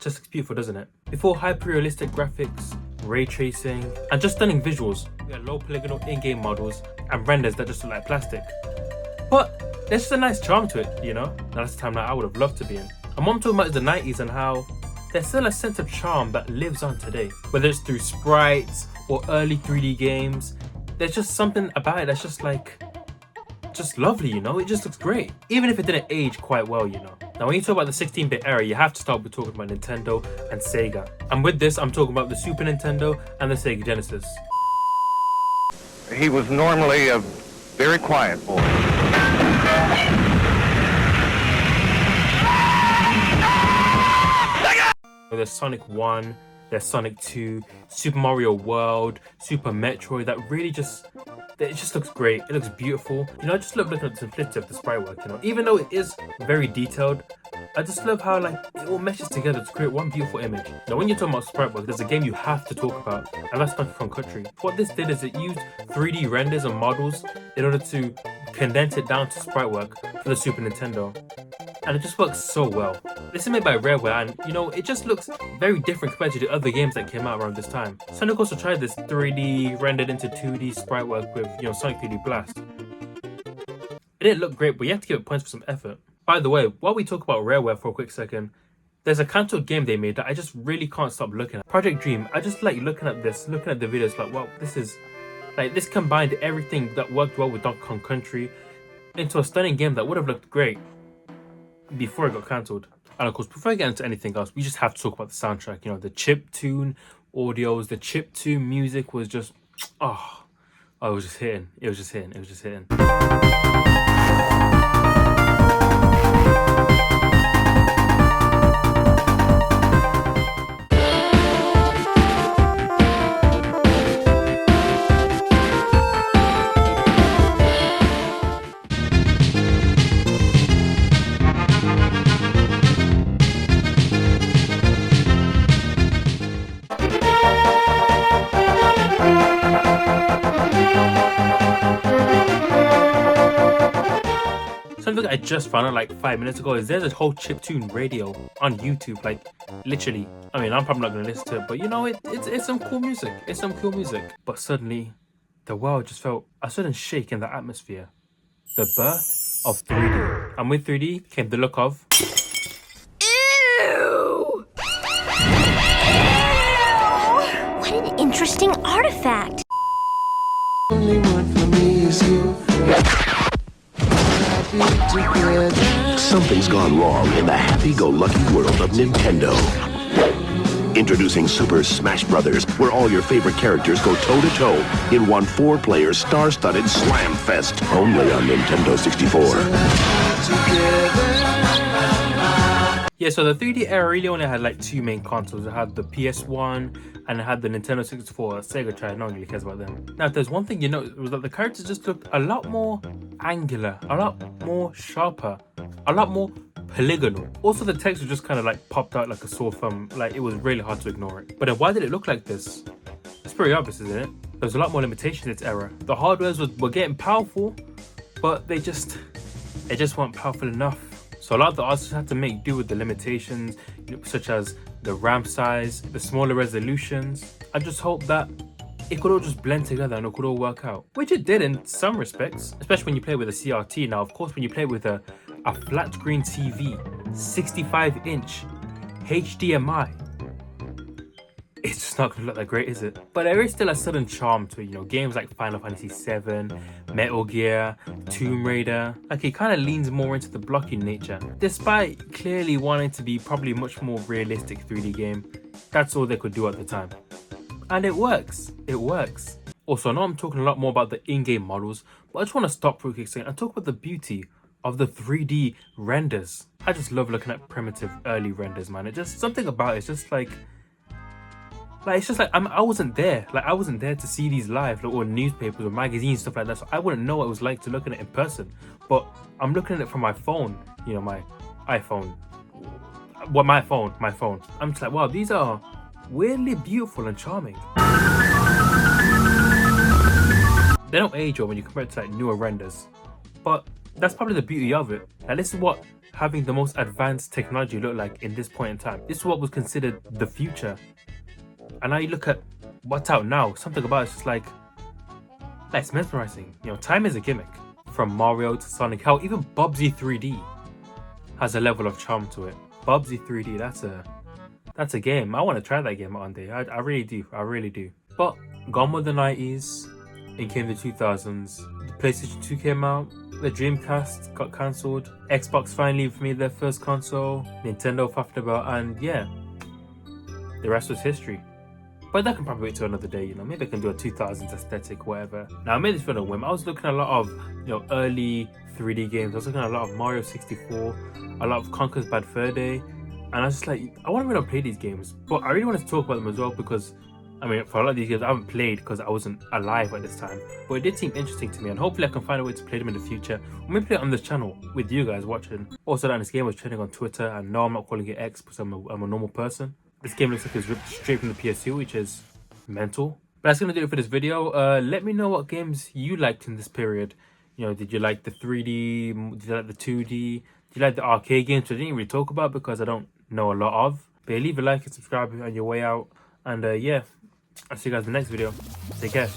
just looks beautiful, doesn't it? Before hyper-realistic graphics, ray tracing, and just stunning visuals, we had low polygonal in-game models and renders that just look like plastic. But there's just a nice charm to it, you know? Now that's the time that I would have loved to be in. And what I'm talking about is the 90s and how there's still a sense of charm that lives on today. Whether it's through sprites or early 3D games, there's just something about it that's just like, just lovely, you know? It just looks great. Even if it didn't age quite well, you know? Now when you talk about the 16-bit era, you have to start with talking about Nintendo and Sega. And with this, I'm talking about the Super Nintendo and the Sega Genesis. He was normally a very quiet boy. There's Sonic 1, there's Sonic 2, Super Mario World, Super Metroid, that really just, it just looks great. It looks beautiful. You know, I just love looking at the simplicity of the sprite work, you know. Even though it is very detailed, I just love how like it all meshes together to create one beautiful image. Now when you're talking about sprite work, there's a game you have to talk about, and that's Donkey Kong Country. What this did is it used 3D renders and models in order to condense it down to sprite work for the Super Nintendo. And it just works so well. This is made by Rareware, and you know, it just looks very different compared to the other games that came out around this time. Sonic also tried this 3D rendered into 2D sprite work with, you know, Sonic 3D Blast. It didn't look great, but you have to give it points for some effort. By the way, while we talk about Rareware for a quick second, there's a cancelled game they made that I just really can't stop looking at. Project Dream. I just like looking at this, looking at the videos like, wow, this is, like, this combined everything that worked well with Donkey Kong Country into a stunning game that would have looked great before it got cancelled. And of course, before I get into anything else, we just have to talk about the soundtrack. You know, the chiptune audios, the chiptune music was just, oh, it was just hitting. It was just hitting. It was just hitting. Something I just found out like 5 minutes ago is there's a whole chiptune radio on YouTube, like literally. I mean, I'm probably not gonna listen to it, but you know, it's some cool music. It's some cool music. But suddenly, the world just felt a sudden shake in the atmosphere. The birth of 3D. And with 3D came the look of... Ew! What an interesting artifact. Only one for me is you. Something's gone wrong in the happy-go-lucky world of Nintendo. Introducing Super Smash Bros., where all your favorite characters go toe-to-toe in one 4-player star-studded slam fest, only on Nintendo 64. Yeah, so the 3D era really only had like two main consoles. It had the PS1 and it had the Nintendo 64. Sega tried, no one really cares about them. Now, if there's one thing you know, it was that the characters just looked a lot more angular, a lot more sharper, a lot more polygonal. Also, the text was just kind of like popped out like a sore thumb. Like, it was really hard to ignore it. But then why did it look like this? It's pretty obvious, isn't it? There's a lot more limitations in its era. The hardwares were getting powerful, but they just weren't powerful enough. So a lot of the artists had to make do with the limitations, you know, such as the RAM size, the smaller resolutions. I just hope that it could all just blend together and it could all work out. Which it did in some respects, especially when you play with a CRT. Now, of course, when you play with a flat screen TV, 65-inch HDMI, it's just not gonna look that great, is it? But there is still a certain charm to it, you know, games like Final Fantasy VII, Metal Gear, Tomb Raider, like it kind of leans more into the blocky nature. Despite clearly wanting to be probably a much more realistic 3D game, that's all they could do at the time. And it works, it works. Also, I know I'm talking a lot more about the in-game models, but I just want to stop for a quick second and talk about the beauty of the 3D renders. I just love looking at primitive early renders, man. It just, something about it's just like it's just like I wasn't there. Like, I wasn't there to see these live, like, or newspapers or magazines, stuff like that. So I wouldn't know what it was like to look at it in person. But I'm looking at it from my phone, you know, my iPhone. Well, my phone. I'm just like, wow, these are weirdly beautiful and charming. They don't age well when you compare it to like newer renders. But that's probably the beauty of it. And this is what having the most advanced technology look like in this point in time? This is what was considered the future. And now you look at what's out now, something about it's just like it's mesmerizing. You know, time is a gimmick. From Mario to Sonic, hell, even Bubsy 3D has a level of charm to it. Bubsy 3D, that's a game. I want to try that game one day. I really do. I really do. But gone were the 90s, in came the 2000s. The PlayStation 2 came out, the Dreamcast got cancelled, Xbox finally made their first console, Nintendo faffed about, and yeah, the rest was history. But that can probably wait till another day, you know. Maybe I can do a 2000s aesthetic, whatever. Now, I made this for a whim. I was looking at a lot of, you know, early 3D games. I was looking at a lot of Mario 64, a lot of Conker's Bad Fur Day, and I was just like, I want to really play these games, but I really want to talk about them as well because, I mean, for a lot of these games I haven't played because I wasn't alive at this time, but it did seem interesting to me, and hopefully I can find a way to play them in the future, or maybe play it on this channel with you guys watching. Also, that this game was trending on Twitter, and no, I'm not calling it X because I'm a normal person. This game looks like it's ripped straight from the PS2, which is mental. But that's gonna do it for this video. Let me know what games you liked in this period. You know, did you like the 3D? Did you like the 2D? Did you like the arcade games, which I didn't really talk about because I don't know a lot of? But yeah, leave a like and subscribe on your way out. And yeah, I'll see you guys in the next video. Take care.